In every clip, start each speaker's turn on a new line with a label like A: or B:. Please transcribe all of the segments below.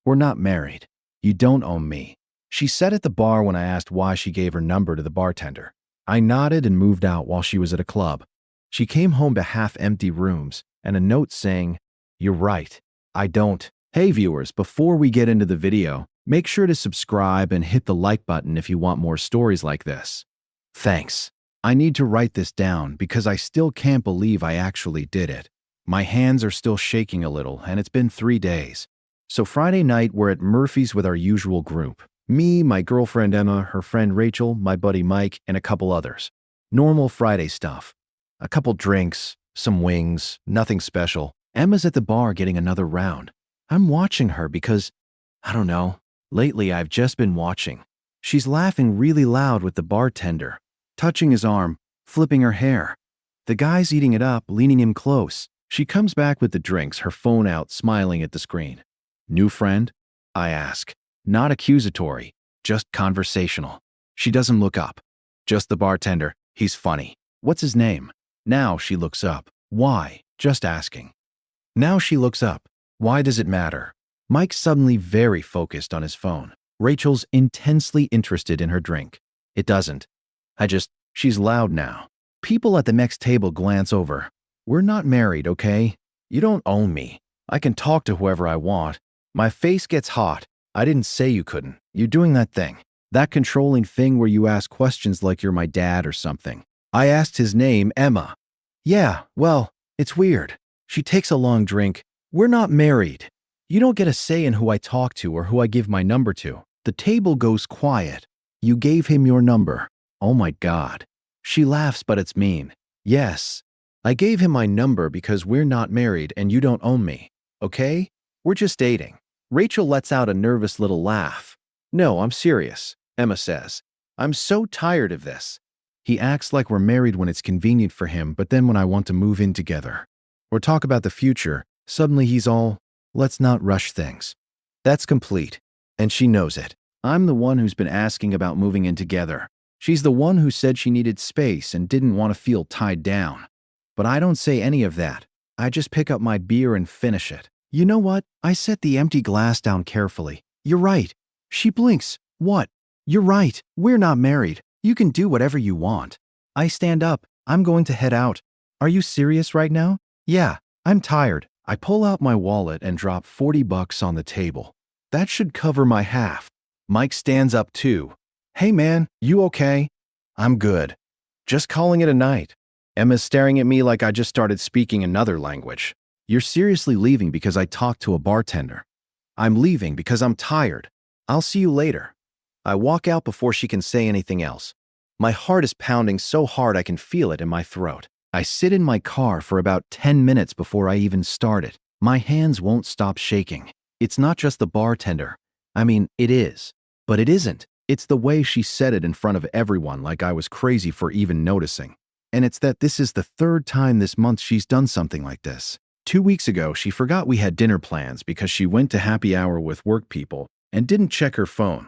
A: We're not married. You don't own me. She said at the bar when I asked why she gave her number to the bartender. I nodded and moved out while she was at a club. She came home to half-empty rooms and a note saying, "You're right. I don't." Hey viewers, before we get into the video, make sure to subscribe and hit the like button if you want more stories like this. Thanks. I need to write this down because I still can't believe I actually did it. My hands are still shaking a little and it's been 3 days. So Friday night we're at Murphy's with our usual group. Me, my girlfriend Emma, her friend Rachel, my buddy Mike, and a couple others. Normal Friday stuff. A couple drinks, some wings, nothing special. Emma's at the bar getting another round. I'm watching her because, I don't know, lately I've just been watching. She's laughing really loud with the bartender, touching his arm, flipping her hair. The guy's eating it up, leaning him close. She comes back with the drinks, her phone out, smiling at the screen. New friend? I ask. Not accusatory, just conversational. She doesn't look up. Just the bartender. He's funny. What's his name? Now she looks up. Why? Just asking. Now she looks up. Why does it matter? Mike's suddenly very focused on his phone. Rachel's intensely interested in her drink. It doesn't. She's loud now. People at the next table glance over. We're not married, okay? You don't own me. I can talk to whoever I want. My face gets hot. I didn't say you couldn't. You're doing that thing. That controlling thing where you ask questions like you're my dad or something. I asked his name, Emma. Yeah, well, it's weird. She takes a long drink. We're not married. You don't get a say in who I talk to or who I give my number to. The table goes quiet. You gave him your number. Oh my God. She laughs, but it's mean. Yes. I gave him my number because we're not married and you don't own me. Okay? We're just dating. Rachel lets out a nervous little laugh. No, I'm serious, Emma says. I'm so tired of this. He acts like we're married when it's convenient for him, but then when I want to move in together or talk about the future, suddenly he's all, let's not rush things. That's complete. And she knows it. I'm the one who's been asking about moving in together. She's the one who said she needed space and didn't want to feel tied down. But I don't say any of that. I just pick up my beer and finish it. You know what? I set the empty glass down carefully. You're right. She blinks. What? You're right. We're not married. You can do whatever you want. I stand up. I'm going to head out. Are you serious right now? Yeah, I'm tired. I pull out my wallet and drop $40 on the table. That should cover my half. Mike stands up too. Hey man, you okay? I'm good. Just calling it a night. Emma's staring at me like I just started speaking another language. You're seriously leaving because I talked to a bartender. I'm leaving because I'm tired. I'll see you later. I walk out before she can say anything else. My heart is pounding so hard I can feel it in my throat. I sit in my car for about 10 minutes before I even start it. My hands won't stop shaking. It's not just the bartender. I mean, it is. But it isn't. It's the way she said it in front of everyone like I was crazy for even noticing. And it's that this is the 3rd time this month she's done something like this. 2 weeks ago, she forgot we had dinner plans because she went to happy hour with work people and didn't check her phone.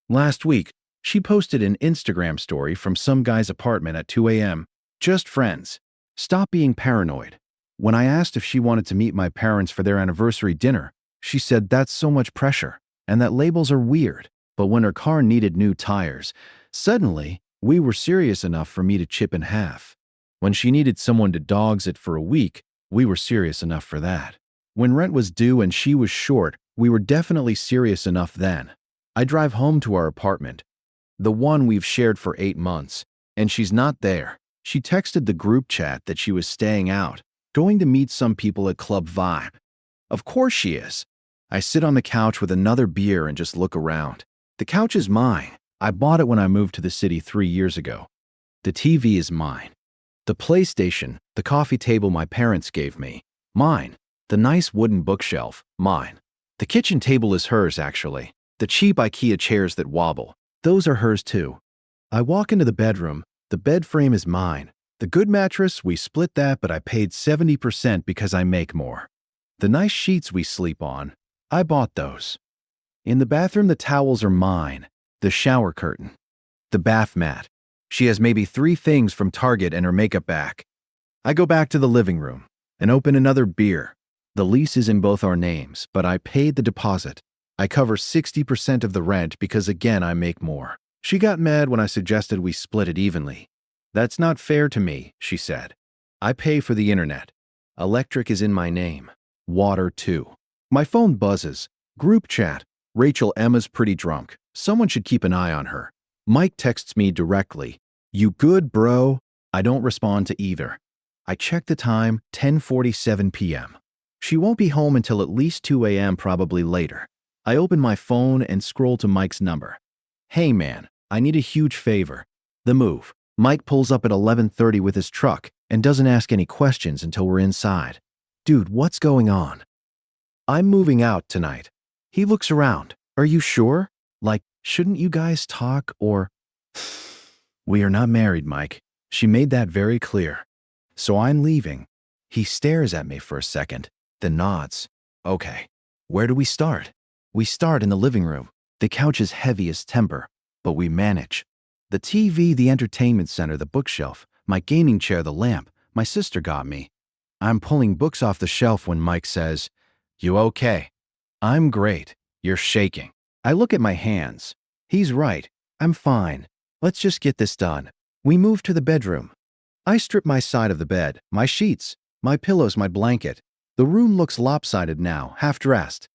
A: Last week, she posted an Instagram story from some guy's apartment at 2 a.m. Just friends. Stop being paranoid. When I asked if she wanted to meet my parents for their anniversary dinner, she said that's so much pressure and that labels are weird. But when her car needed new tires, suddenly, we were serious enough for me to chip in half. When she needed someone to dogs it for a week, we were serious enough for that. When rent was due and she was short, we were definitely serious enough then. I drive home to our apartment, the one we've shared for 8 months, and she's not there. She texted the group chat that she was staying out, going to meet some people at Club Vibe. Of course she is. I sit on the couch with another beer and just look around. The couch is mine. I bought it when I moved to the city 3 years ago. The TV is mine. The PlayStation, the coffee table my parents gave me, mine. The nice wooden bookshelf, mine. The kitchen table is hers, actually. The cheap IKEA chairs that wobble, those are hers too. I walk into the bedroom. The bed frame is mine. The good mattress, we split that, but I paid 70% because I make more. The nice sheets we sleep on, I bought those. In the bathroom, the towels are mine. The shower curtain. The bath mat. She has maybe 3 things from Target and her makeup bag. I go back to the living room and open another beer. The lease is in both our names, but I paid the deposit. I cover 60% of the rent because again I make more. She got mad when I suggested we split it evenly. That's not fair to me, she said. I pay for the internet. Electric is in my name. Water too. My phone buzzes. Group chat. Rachel, Emma's pretty drunk. Someone should keep an eye on her. Mike texts me directly. You good, bro? I don't respond to either. I check the time, 10:47 p.m. She won't be home until at least 2 a.m. probably later. I open my phone and scroll to Mike's number. Hey man, I need a huge favor. The move. Mike pulls up at 11:30 with his truck and doesn't ask any questions until we're inside. Dude, what's going on? I'm moving out tonight. He looks around. Are you sure? Like, shouldn't you guys talk or… We are not married, Mike. She made that very clear. So I'm leaving. He stares at me for a second, then nods. Okay. Where do we start? We start in the living room. The couch is heavy as timber, but we manage. The TV, the entertainment center, the bookshelf, my gaming chair, the lamp, my sister got me. I'm pulling books off the shelf when Mike says, You okay? I'm great. You're shaking. I look at my hands. He's right. I'm fine. Let's just get this done. We move to the bedroom. I strip my side of the bed, my sheets, my pillows, my blanket. The room looks lopsided now, half-dressed.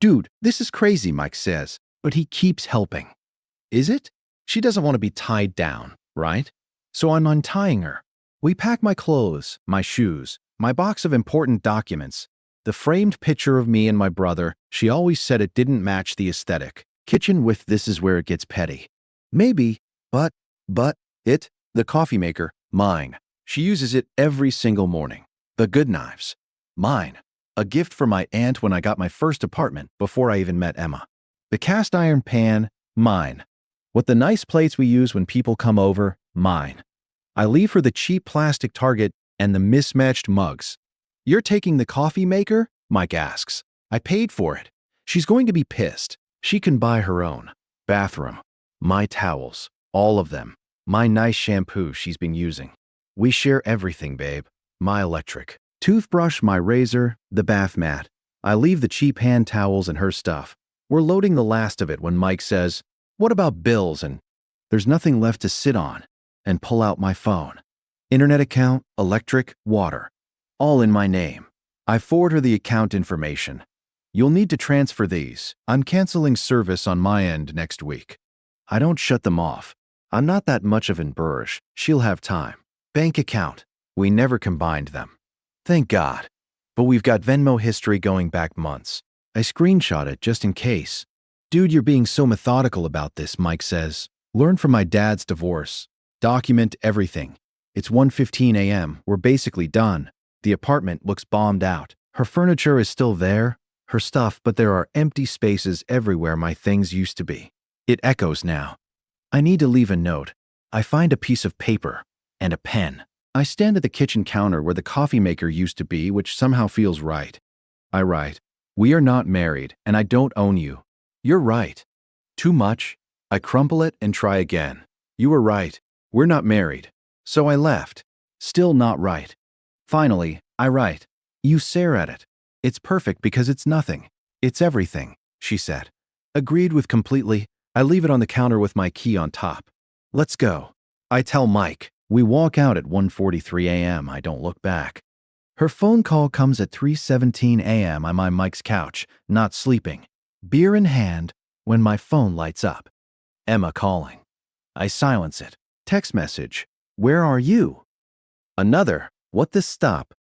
A: Dude, this is crazy, Mike says, but he keeps helping. Is it? She doesn't want to be tied down, right? So I'm untying her. We pack my clothes, my shoes, my box of important documents, the framed picture of me and my brother. She always said it didn't match the aesthetic. Kitchen with this is where it gets petty. Maybe, but, the coffee maker, mine. She uses it every single morning. The good knives, mine. A gift for my aunt when I got my first apartment before I even met Emma. The cast iron pan, mine. What the nice plates we use when people come over, mine. I leave her the cheap plastic Target and the mismatched mugs. You're taking the coffee maker? Mike asks. I paid for it. She's going to be pissed. She can buy her own. Bathroom. My towels. All of them. My nice shampoo she's been using. We share everything, babe. My electric. Toothbrush, my razor, the bath mat. I leave the cheap hand towels and her stuff. We're loading the last of it when Mike says, What about bills? And there's nothing left to sit on. And pull out my phone. Internet account, electric, water. All in my name. I forward her the account information. You'll need to transfer these. I'm canceling service on my end next week. I don't shut them off. I'm not that much of an burge. She'll have time. Bank account. We never combined them. Thank God. But we've got Venmo history going back months. I screenshot it just in case. Dude, you're being so methodical about this, Mike says. Learn from my dad's divorce. Document everything. It's 1:15 a.m. We're basically done. The apartment looks bombed out. Her furniture is still there, her stuff, but there are empty spaces everywhere my things used to be. It echoes now. I need to leave a note. I find a piece of paper and a pen. I stand at the kitchen counter where the coffee maker used to be, which somehow feels right. I write, We are not married, and I don't own you. You're right. Too much. I crumple it and try again. You were right. We're not married. So I left. Still not right. Finally, I write, You stare at it. It's perfect because it's nothing. It's everything, she said. Agreed with completely. I leave it on the counter with my key on top. Let's go. I tell Mike. We walk out at 1:43 a.m. I don't look back. Her phone call comes at 3:17 a.m. I'm on Mike's couch, not sleeping. Beer in hand, when my phone lights up. Emma calling. I silence it. Text message. Where are you? Another. What the stop?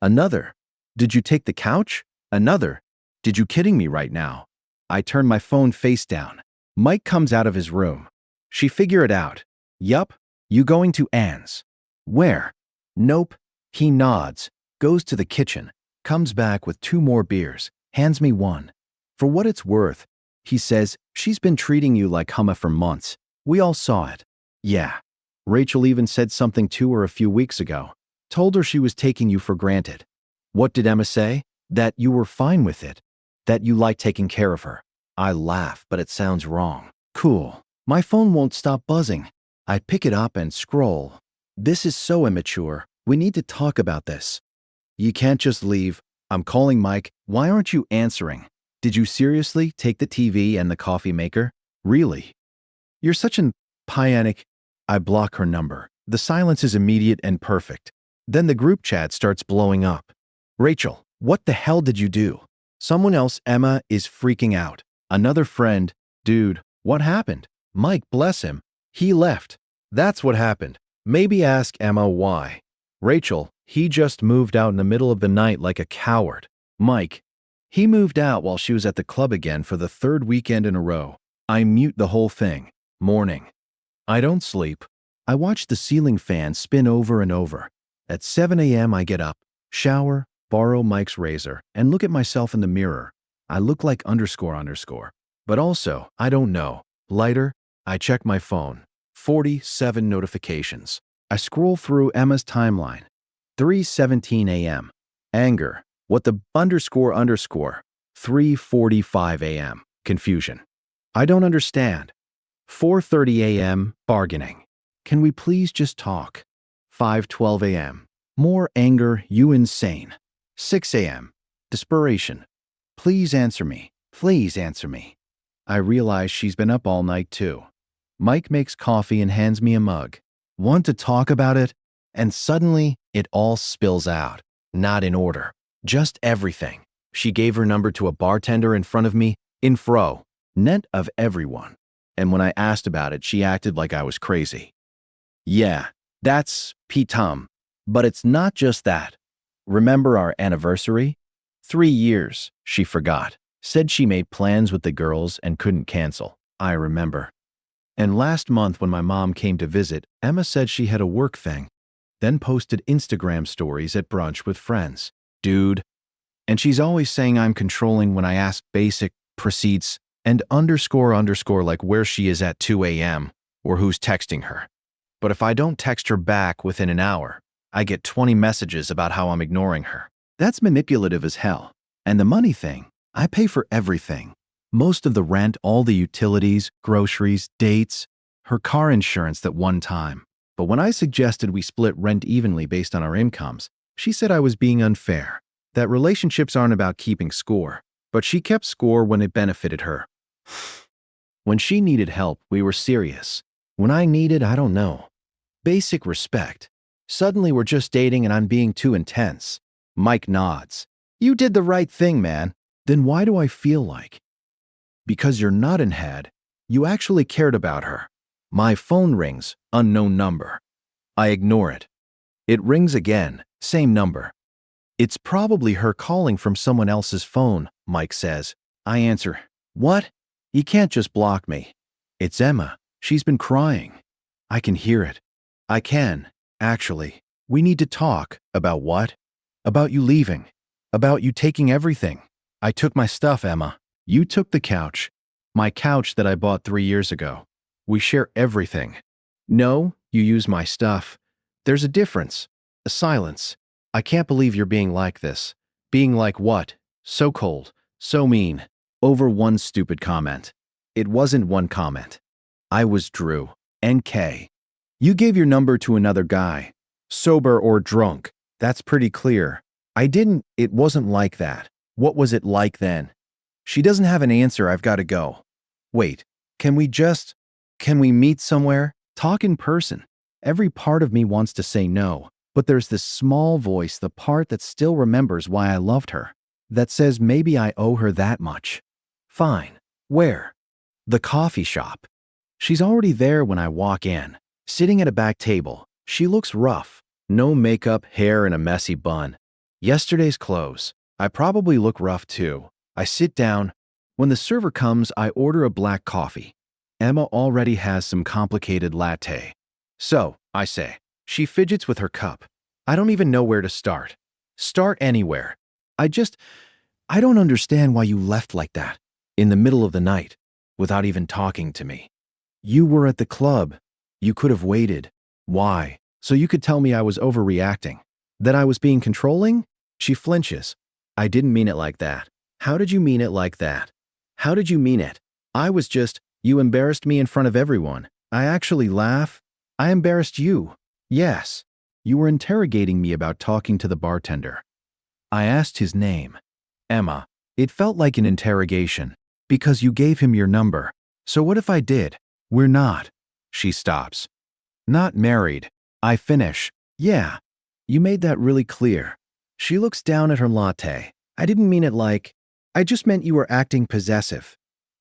A: Another. Did you take the couch? Another. Did you kidding me right now? I turn my phone face down. Mike comes out of his room. She figure it out. Yup. You going to Anne's? Where? Nope. He nods, goes to the kitchen, comes back with 2 more beers, hands me one. For what it's worth, he says, she's been treating you like Humma for months. We all saw it. Yeah. Rachel even said something to her a few weeks ago. Told her she was taking you for granted. What did Emma say? That you were fine with it. That you like taking care of her. I laugh, but it sounds wrong. Cool. My phone won't stop buzzing. I pick it up and scroll. This is so immature. We need to talk about this. You can't just leave. I'm calling Mike. Why aren't you answering? Did you seriously take the TV and the coffee maker? Really? You're such an panic. I block her number. The silence is immediate and perfect. Then the group chat starts blowing up. Rachel, what the hell did you do? Someone else, Emma, is freaking out. Another friend, dude, what happened? Mike, bless him. He left. That's what happened. Maybe ask Emma why. Rachel, he just moved out in the middle of the night like a coward. Mike, he moved out while she was at the club again for the third weekend in a row. I mute the whole thing. Morning. I don't sleep. I watch the ceiling fan spin over and over. At 7 a.m. I get up, shower, borrow Mike's razor, and look at myself in the mirror. I look like __. But also, I don't know. Lighter, I check my phone. 47 notifications. I scroll through Emma's timeline. 3:17 a.m. Anger. What the __. 3:45 a.m. Confusion. I don't understand. 4:30 a.m. Bargaining. Can we please just talk? 5:12 a.m. More anger, you insane. 6 a.m. Desperation. Please answer me. Please answer me. I realize she's been up all night too. Mike makes coffee and hands me a mug. Want to talk about it? And suddenly, it all spills out. Not in order. Just everything. She gave her number to a bartender in front of me, in net of everyone. And when I asked about it, she acted like I was crazy. Yeah, that's Tom. But it's not just that. Remember our anniversary? 3 years, she forgot. Said she made plans with the girls and couldn't cancel. I remember. And last month when my mom came to visit, Emma said she had a work thing, then posted Instagram stories at brunch with friends. Dude. And she's always saying I'm controlling when I ask basic, proceeds, and __ like where she is at 2 a.m. or who's texting her. But if I don't text her back within an hour, I get 20 messages about how I'm ignoring her. That's manipulative as hell. And the money thing, I pay for everything. Most of the rent, all the utilities, groceries, dates, her car insurance that one time. But when I suggested we split rent evenly based on our incomes, she said I was being unfair, that relationships aren't about keeping score. But she kept score when it benefited her. When she needed help, we were serious. When I needed, I don't know. Basic respect. Suddenly we're just dating and I'm being too intense. Mike nods. You did the right thing, man. Then why do I feel like? Because you're not in head. You actually cared about her. My phone rings, unknown number. I ignore it. It rings again, same number. It's probably her calling from someone else's phone, Mike says. I answer, what? You can't just block me. It's Emma. She's been crying. I can hear it. I can, actually. We need to talk. About what? About you leaving. About you taking everything. I took my stuff, Emma. You took the couch. My couch that I bought 3 years ago. We share everything. No, you use my stuff. There's a difference. A silence. I can't believe you're being like this. Being like what? So cold. So mean. Over one stupid comment. It wasn't one comment. I was Drew. NK. You gave your number to another guy. Sober or drunk. That's pretty clear. I didn't. It wasn't like that. What was it like then? She doesn't have an answer. I've got to go. Wait. Can we meet somewhere? Talk in person. Every part of me wants to say no, but there's this small voice, the part that still remembers why I loved her, that says maybe I owe her that much. Fine. Where? The coffee shop. She's already there when I walk in, sitting at a back table. She looks rough. No makeup, hair, and a messy bun. Yesterday's clothes. I probably look rough too. I sit down. When the server comes, I order a black coffee. Emma already has some complicated latte. So, I say. She fidgets with her cup. I don't even know where to start. Start anywhere. I don't understand why you left like that, in the middle of the night, without even talking to me. You were at the club. You could have waited. Why? So you could tell me I was overreacting. That I was being controlling? She flinches. I didn't mean it like that. How did you mean it like that? How did you mean it? I was just, you embarrassed me in front of everyone. I actually laugh. I embarrassed you. Yes. You were interrogating me about talking to the bartender. I asked his name. Emma. It felt like an interrogation. Because you gave him your number. So what if I did? We're not. She stops. Not married. I finish. Yeah. You made that really clear. She looks down at her latte. I didn't mean it like, I just meant you were acting possessive.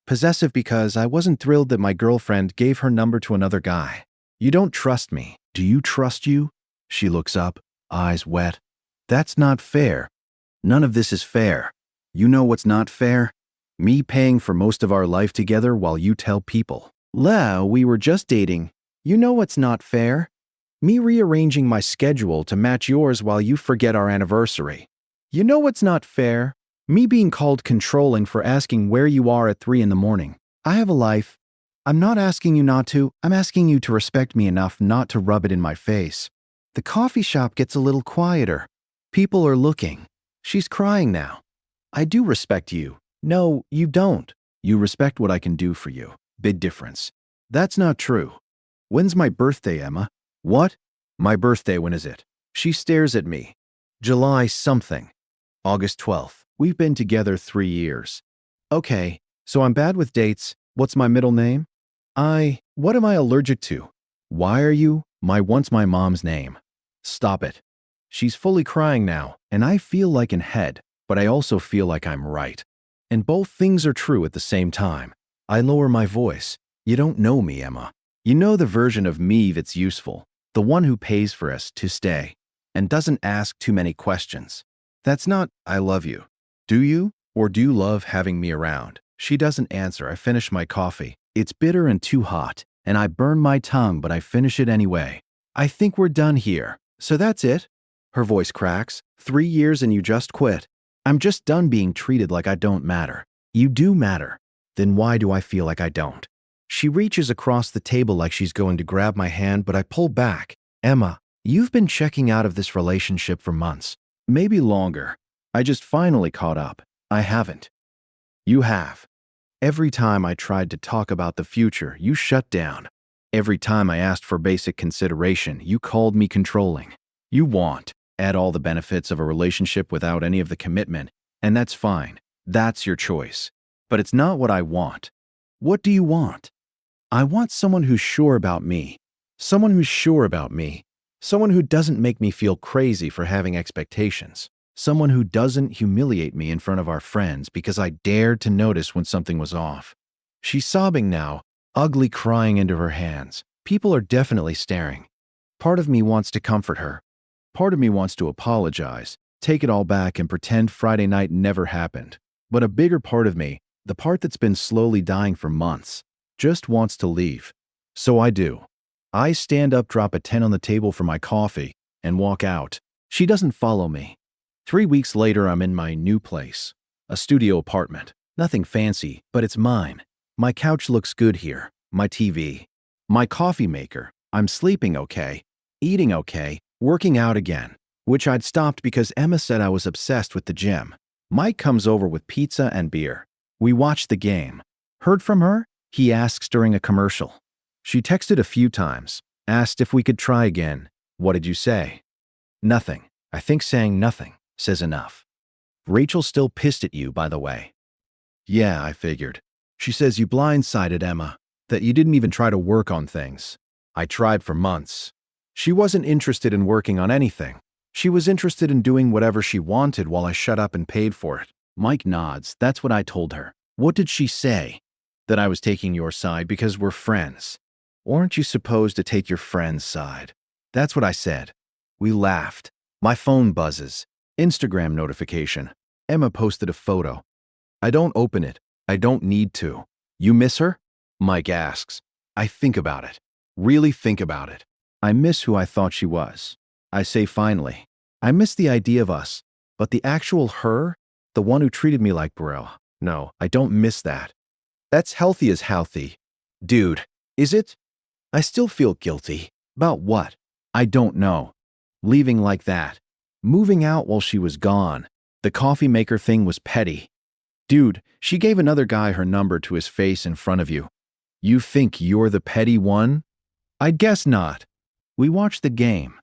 A: Possessive because I wasn't thrilled that my girlfriend gave her number to another guy. You don't trust me. Do you trust you? She looks up, eyes wet. That's not fair. None of this is fair. You know what's not fair? Me paying for most of our life together while you tell people. We were just dating. You know what's not fair? Me rearranging my schedule to match yours while you forget our anniversary. You know what's not fair? Me being called controlling for asking where you are at 3 in the morning. I have a life. I'm not asking you not to. I'm asking you to respect me enough not to rub it in my face. The coffee shop gets a little quieter. People are looking. She's crying now. I do respect you. No, you don't. You respect what I can do for you. Big difference. That's not true. When's my birthday, Emma? What? My birthday, when is it? She stares at me. July something. August 12th. We've been together 3 years. Okay, so I'm bad with dates. What's my middle name? What am I allergic to? Why are you? What's my mom's name? Stop it. She's fully crying now, and I feel like an head, but I also feel like I'm right. And both things are true at the same time. I lower my voice. You don't know me, Emma. You know the version of me that's useful, the one who pays for us to stay, and doesn't ask too many questions. That's not, I love you. Do you? Or do you love having me around? She doesn't answer. I finish my coffee. It's bitter and too hot, and I burn my tongue, but I finish it anyway. I think we're done here. So that's it? Her voice cracks. 3 years and you just quit. I'm just done being treated like I don't matter. You do matter. Then why do I feel like I don't? She reaches across the table like she's going to grab my hand, but I pull back. Emma, you've been checking out of this relationship for months. Maybe longer. I just finally caught up. I haven't. You have. Every time I tried to talk about the future, you shut down. Every time I asked for basic consideration, you called me controlling. You add all the benefits of a relationship without any of the commitment, and that's fine. That's your choice. But it's not what I want. What do you want? I want someone who's sure about me. Someone who's sure about me. Someone who doesn't make me feel crazy for having expectations. Someone who doesn't humiliate me in front of our friends because I dared to notice when something was off. She's sobbing now, ugly crying into her hands. People are definitely staring. Part of me wants to comfort her. Part of me wants to apologize, take it all back and pretend Friday night never happened. But a bigger part of me, the part that's been slowly dying for months, just wants to leave. So I do. I stand up, drop a 10 on the table for my coffee, and walk out. She doesn't follow me. 3 weeks later, I'm in my new place. A studio apartment. Nothing fancy, but it's mine. My couch looks good here. My TV. My coffee maker. I'm sleeping okay. Eating okay. Working out again. Which I'd stopped because Emma said I was obsessed with the gym. Mike comes over with pizza and beer. We watch the game. Heard from her? He asks during a commercial. She texted a few times. Asked if we could try again. What did you say? Nothing. I think saying nothing says enough. Rachel's still pissed at you, by the way. Yeah, I figured. She says you blindsided Emma, that you didn't even try to work on things. I tried for months. She wasn't interested in working on anything. She was interested in doing whatever she wanted while I shut up and paid for it. Mike nods. That's what I told her. What did she say? That I was taking your side because we're friends. Aren't you supposed to take your friend's side? That's what I said. We laughed. My phone buzzes. Instagram notification. Emma posted a photo. I don't open it. I don't need to. You miss her? Mike asks. I think about it. Really think about it. I miss who I thought she was. I say finally. I miss the idea of us, but the actual her, the one who treated me like Burrell. No, I don't miss that. That's healthy as healthy. Dude, is it? I still feel guilty. About what? I don't know. Leaving like that. Moving out while she was gone. The coffee maker thing was petty. Dude, she gave another guy her number to his face in front of you. You think you're the petty one? I guess not. We watch the game.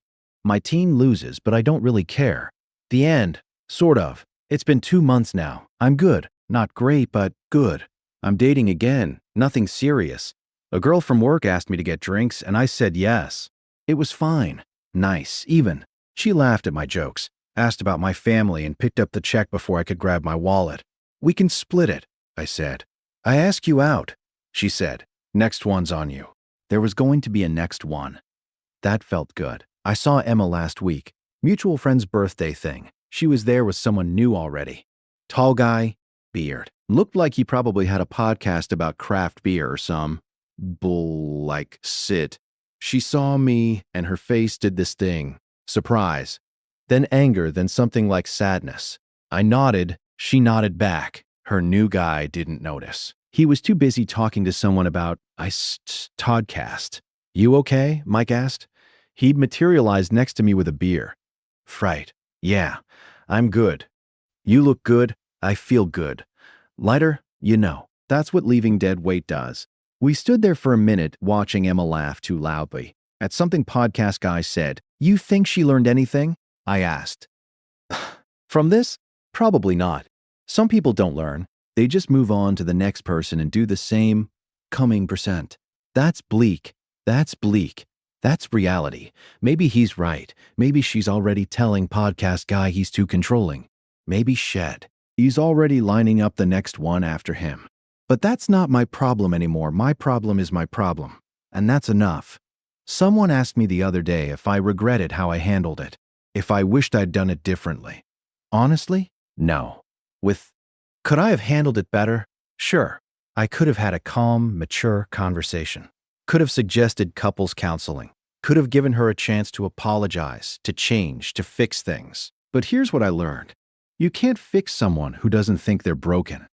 A: My team loses, but I don't really care. The end. Sort of. It's been 2 months now. I'm good. Not great, but good. I'm dating again. Nothing serious. A girl from work asked me to get drinks, and I said yes. It was fine. Nice. Even. She laughed at my jokes, asked about my family, and picked up the check before I could grab my wallet. We can split it, I said. I ask you out, she said. Next one's on you. There was going to be a next one. That felt good. I saw Emma last week. Mutual friend's birthday thing. She was there with someone new already. Tall guy, beard. Looked like he probably had a podcast about craft beer or some bull like sit. She saw me and her face did this thing. Surprise. Then anger, then something like sadness. I nodded. She nodded back. Her new guy didn't notice. He was too busy talking to someone about Toddcast. You okay? Mike asked. He materialized next to me with a beer. Fright. Yeah, I'm good. You look good. I feel good. Lighter? You know, that's what leaving dead weight does. We stood there for a minute watching Emma laugh too loudly. At something podcast guy said, "You think she learned anything?" I asked. From this? Probably not. Some people don't learn. They just move on to the next person and do the same coming percent. That's bleak. That's bleak. That's reality. Maybe he's right. Maybe she's already telling podcast guy he's too controlling. Maybe shed. He's already lining up the next one after him. But that's not my problem anymore. My problem is my problem. And that's enough. Someone asked me the other day if I regretted how I handled it. If I wished I'd done it differently. Honestly, no. Could I have handled it better? Sure. I could have had a calm, mature conversation. Could have suggested couples counseling. Could have given her a chance to apologize, to change, to fix things. But here's what I learned. You can't fix someone who doesn't think they're broken.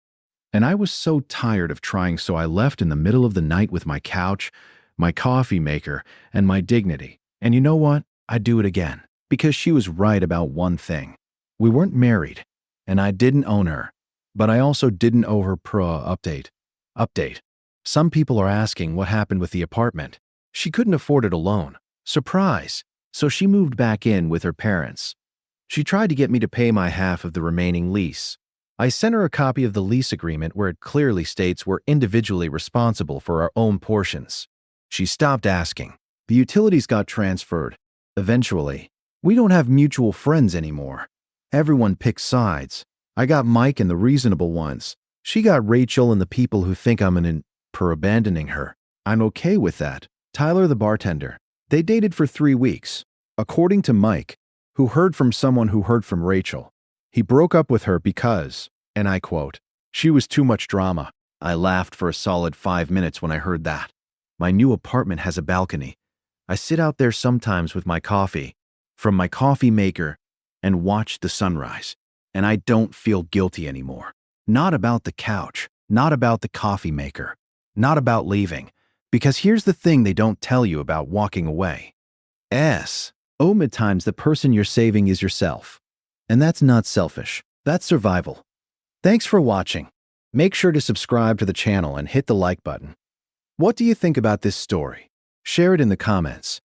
A: And I was so tired of trying, so I left in the middle of the night with my couch, my coffee maker, and my dignity. And you know what? I'd do it again. Because she was right about one thing. We weren't married, and I didn't own her. But I also didn't owe her update. Some people are asking what happened with the apartment. She couldn't afford it alone. Surprise! So she moved back in with her parents. She tried to get me to pay my half of the remaining lease. I sent her a copy of the lease agreement where it clearly states we're individually responsible for our own portions. She stopped asking. The utilities got transferred. Eventually, we don't have mutual friends anymore. Everyone picks sides. I got Mike and the reasonable ones. She got Rachel and the people who think I'm per abandoning her. I'm okay with that. Tyler the bartender. They dated for 3 weeks. According to Mike, who heard from someone who heard from Rachel, he broke up with her because, and I quote, "She was too much drama." I laughed for a solid 5 minutes when I heard that. My new apartment has a balcony. I sit out there sometimes with my coffee, from my coffee maker, and watch the sunrise. And I don't feel guilty anymore. Not about the couch, not about the coffee maker, not about leaving. Because here's the thing they don't tell you about walking away. Many times the person you're saving is yourself. And that's not selfish. That's survival. Thanks for watching. Make sure to subscribe to the channel and hit the like button. What do you think about this story? Share it in the comments.